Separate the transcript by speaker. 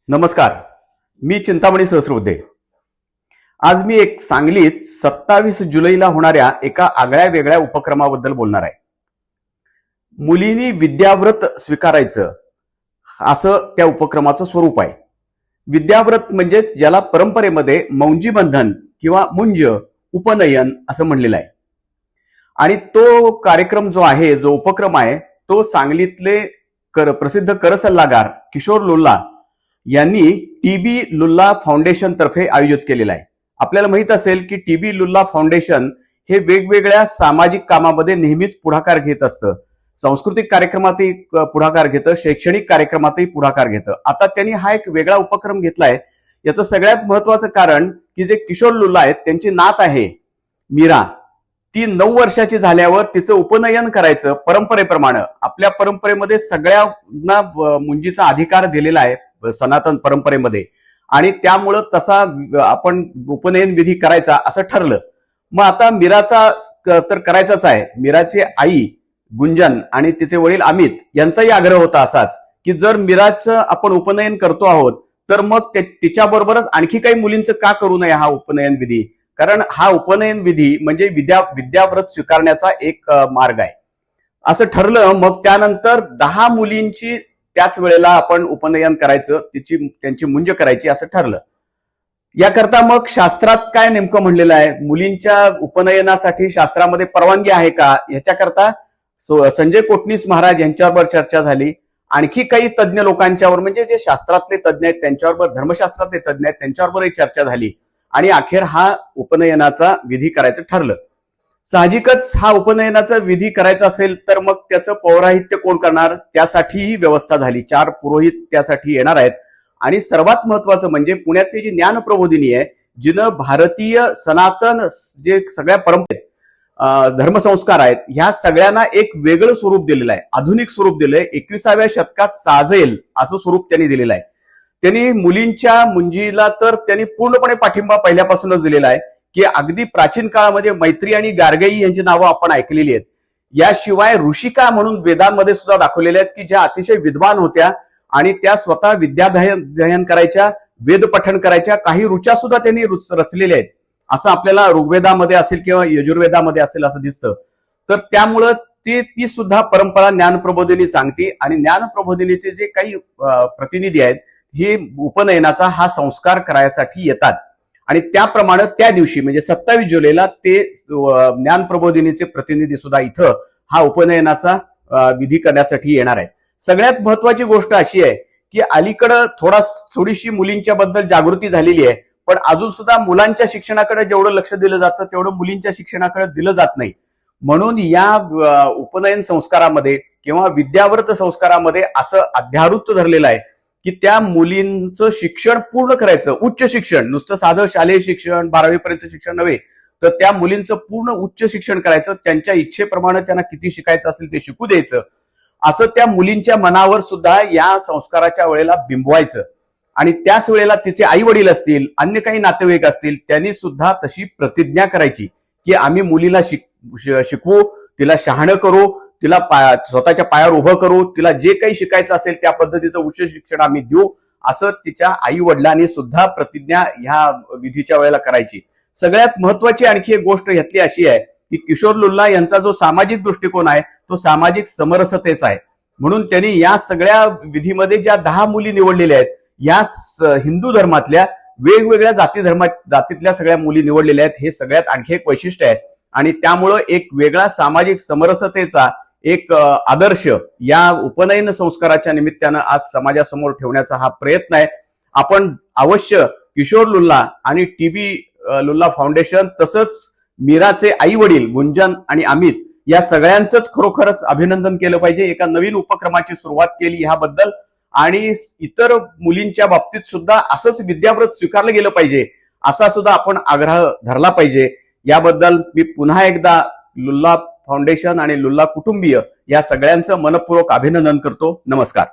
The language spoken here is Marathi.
Speaker 1: नमस्कार. मी चिंतामणी सहस्रबुद्धे. आज मी एक सांगलीत 27 जुलैला होणाऱ्या एका आगळ्या वेगळ्या उपक्रमाबद्दल बोलणार आहे. मुलींनी विद्याव्रत स्वीकारायचं असं त्या उपक्रमाचं स्वरूप आहे. विद्याव्रत म्हणजे ज्याला परंपरेमध्ये मौंजी बंधन किंवा मुंज उपनयन असं म्हणलेलं आहे. आणि तो कार्यक्रम जो आहे, जो उपक्रम आहे, तो सांगलीतले प्रसिद्ध करसल्लागार किशोर लुल्ला यांनी टीबी लुल्ला फाउंडेशन तर्फे आयोजित केलेला आहे. आपल्याला माहित असेल की टीबी लुल्ला फाउंडेशन हे वेगवेगळ्या सामाजिक कामामध्ये नेहमीच पुढाकार घेत असतं. सांस्कृतिक कार्यक्रमातही पुढाकार घेतं, शैक्षणिक कार्यक्रमातही पुढाकार घेतं. आता त्यांनी हा एक वेगळा उपक्रम घेतलाय. याचं सगळ्यात महत्वाचं कारण की जे किशोर लुल्ला आहेत त्यांची नात आहे मीरा, ती 9 वर्षाची झाल्यावर तिचं उपनयन करायचं परंपरेप्रमाणे. आपल्या परंपरेमध्ये सगळ्यांना मुंजीचा अधिकार दिलेला आहे सनातन परंपरेमध्ये, आणि त्यामुळं तसा आपण उपनयन विधी करायचा असं ठरलं. मग आता मीराचा तर करायचाच आहे. मीराची आई गुंजन आणि तिचे वडील अमित यांचाही आग्रह होता असाच की जर मीराचं आपण उपनयन करतो आहोत तर मग तिच्याबरोबरच आणखी काही मुलींचं का करू नये हा उपनयन विधी. कारण हा उपनयन विधी म्हणजे विद्याव्रत स्वीकारण्याचा एक मार्ग आहे असं ठरलं. मग त्यानंतर 10 मुलींची त्याच वेळेला आपण उपनयन करायचं, त्यांची मुंज करायची असं ठरलं. याकरता मग शास्त्रात काय नेमकं म्हणलेलं आहे, मुलींच्या उपनयनासाठी शास्त्रामध्ये परवानगी आहे का, याच्याकरता संजय कोटणीस महाराज यांच्यावर चर्चा झाली. आणखी काही तज्ज्ञ लोकांच्यावर, म्हणजे जे शास्त्रातले तज्ज्ञ आहेत त्यांच्यावर, धर्मशास्त्रातले तज्ज्ञ आहेत त्यांच्याबरोबरही चर्चा झाली आणि अखेर हा उपनयनाचा विधी करायचं ठरलं. साहजिकच हा उपनयनाचा विधी करायचा असेल तर मग त्याचं पौरोहित्य कोण करणार, त्यासाठीही व्यवस्था झाली. 4 पुरोहित त्यासाठी येणार आहेत. आणि सर्वात महत्वाचं म्हणजे पुण्यातली जी ज्ञानप्रबोधिनी आहे, जिनं भारतीय सनातन जे सगळ्या परंपरेत धर्मसंस्कार आहेत ह्या सगळ्यांना एक वेगळं स्वरूप दिलेलं आहे, आधुनिक स्वरूप दिलंय. 21व्या शतकात साजेल असं स्वरूप त्यांनी दिलेलं आहे. त्यांनी मुलींच्या मुंजीला तर त्यांनी पूर्णपणे पाठिंबा पहिल्यापासूनच दिलेला आहे की अगदी प्राचीन काळामध्ये मैत्री आणि गार्गई यांची नावं आपण ऐकलेली आहेत. याशिवाय ऋषिका म्हणून वेदांमध्ये सुद्धा दाखवलेल्या आहेत की ज्या अतिशय विद्वान होत्या आणि त्या स्वतः विद्याध्ययन करायच्या, वेद पठण करायच्या, काही ऋचा सुद्धा त्यांनी रचलेल्या आहेत असं आपल्याला ऋग्वेदामध्ये असेल किंवा यजुर्वेदामध्ये असेल असं दिसतं. तर त्यामुळं ती सुद्धा परंपरा ज्ञानप्रबोधिनी सांगते. आणि ज्ञानप्रबोधिनीचे जे काही प्रतिनिधी आहेत हे उपनयनाचा हा संस्कार करायसाठी येतात. आणि त्याप्रमाणे त्या दिवशी म्हणजे 27 जुलैला ते ज्ञानप्रबोधिनीचे प्रतिनिधी सुद्धा इथं हा उपनयनाचा विधी करण्यासाठी येणार आहेत. सगळ्यात महत्वाची गोष्ट अशी आहे की अलीकडं थोडीशी मुलींच्या बद्दल जागृती झालेली आहे, पण अजून सुद्धा मुलांच्या शिक्षणाकडे जेवढं लक्ष दिलं जातं तेवढं मुलींच्या शिक्षणाकडे दिलं जात नाही. म्हणून या उपनयन संस्कारामध्ये किंवा विद्याव्रत संस्कारामध्ये असं अध्यावृत्त धरलेलं आहे की त्या मुलींचं शिक्षण पूर्ण करायचं, उच्च शिक्षण, नुसतं साधं शालेय शिक्षण 12वी पर्यंत शिक्षण नव्हे, तर त्या मुलींचं पूर्ण उच्च शिक्षण करायचं. त्यांच्या इच्छेप्रमाणे त्यांना किती शिकायचं असेल ते शिकू द्यायचं, असं त्या मुलींच्या मनावर सुद्धा या संस्काराच्या वेळेला बिंबवायचं. आणि त्याच वेळेला तिचे आई वडील असतील, अन्य काही नातेवाईक असतील, त्यांनी सुद्धा तशी प्रतिज्ञा करायची की आम्ही मुलीला शिकवू, तिला शहाणं करू, तिला स्वतःच्या पायावर उभं करू, तिला जे काही शिकायचं असेल त्या पद्धतीचं उच्च शिक्षण आम्ही देऊ, असं तिच्या आई वडिलांनी सुद्धा प्रतिज्ञा ह्या विधीच्या वेळेला करायची. सगळ्यात महत्वाची आणखी एक गोष्ट ह्यातली अशी आहे की किशोर लुल्ला यांचा जो सामाजिक दृष्टिकोन आहे तो सामाजिक समरसतेचा आहे. म्हणून त्यांनी या सगळ्या विधीमध्ये ज्या 10 मुली निवडलेल्या आहेत या हिंदू धर्मातल्या वेगवेगळ्या जातीतल्या सगळ्या मुली निवडलेल्या आहेत. हे सगळ्यात आणखी एक वैशिष्ट्य आहे. आणि त्यामुळं एक वेगळा सामाजिक समरसतेचा एक आदर्श या उपनयन संस्काराच्या निमित्तानं आज समाजासमोर ठेवण्याचा हा प्रयत्न आहे. आपण अवश्य किशोर लुल्ला आणि टीबी लुल्ला फाउंडेशन तसंच मीराचे आई वडील गुंजन आणि अमित या सगळ्यांचंच खरोखरच अभिनंदन केलं पाहिजे. एका नवीन उपक्रमाची सुरुवात केली ह्याबद्दल. आणि इतर मुलींच्या बाबतीत सुद्धा असंच विद्याव्रत स्वीकारलं गेलं पाहिजे असा सुद्धा आपण आग्रह धरला पाहिजे. याबद्दल मी पुन्हा एकदा लुल्ला फाउंडेशन आणि लुल्ला कुटुंबीय या सगळ्यांचं मनपूर्वक अभिनंदन करतो. नमस्कार.